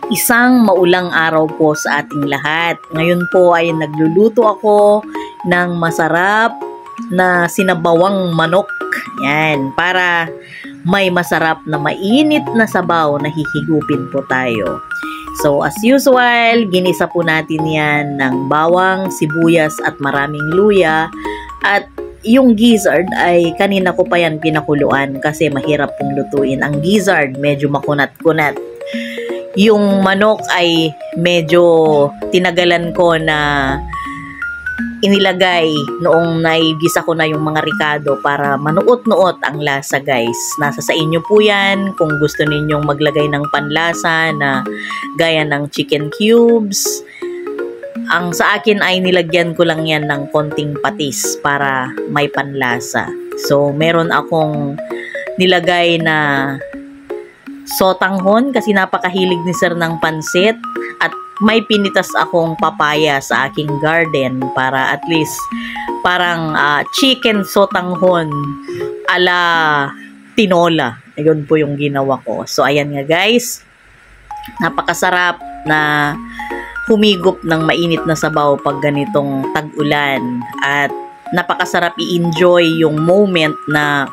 Isang maulang araw po sa ating lahat. Ngayon po ay nagluluto ako ng masarap na sinabawang manok. Yan, para may masarap na mainit na sabaw na hihigupin po tayo. So as usual, ginisa po natin yan ng bawang, sibuyas at maraming luya. At yung gizzard ay kanina ko pa yan pinakuluan kasi mahirap pong lutuin. Ang gizzard medyo makunat-kunat. Yung manok ay medyo tinagalan ko na inilagay noong naigisa ko na yung mga ricado para manuot-nuot ang lasa, guys. Nasa sa inyo po yan kung gusto ninyong maglagay ng panlasa na gaya ng chicken cubes. Ang sa akin ay nilagyan ko lang yan ng konting patis para may panlasa. So meron akong nilagay na sotanghon kasi napakahilig ni sir ng pansit, at may pinitas akong papaya sa aking garden para at least parang chicken sotanghon ala tinola. Ayun po yung ginawa ko. So ayan nga, guys, napakasarap na humigop ng mainit na sabaw pag ganitong tag-ulan, at napakasarap i-enjoy yung moment na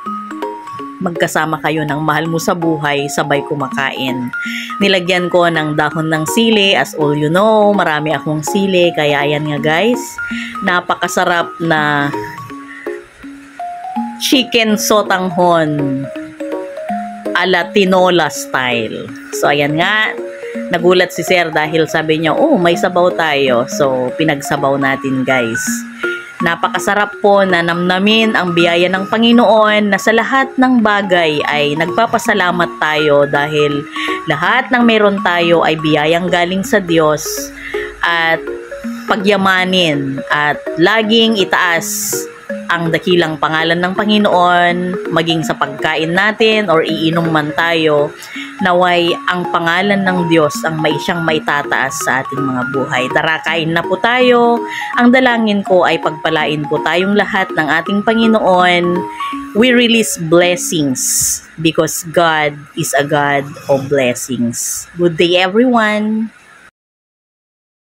magkasama kayo ng mahal mo sa buhay, sabay kumakain. Nilagyan ko ng dahon ng sili. As all you know, marami akong sili. Kaya ayan nga, guys, napakasarap na chicken sotanghon ala tinola style. So ayan nga, nagulat si sir dahil sabi niya, oh, may sabaw tayo. So pinagsabaw natin, guys. Napakasarap po na namnamin ang biyaya ng Panginoon na sa lahat ng bagay ay nagpapasalamat tayo dahil lahat ng meron tayo ay biyayang galing sa Diyos, at pagyamanin at laging itaas ang dakilang pangalan ng Panginoon, maging sa pagkain natin or iinom man tayo, naway ang pangalan ng Diyos ang siyang maitataas sa ating mga buhay. Tara, kain na po tayo. Ang dalangin ko ay pagpalain po tayong lahat ng ating Panginoon. We release blessings because God is a God of blessings. Good day, everyone!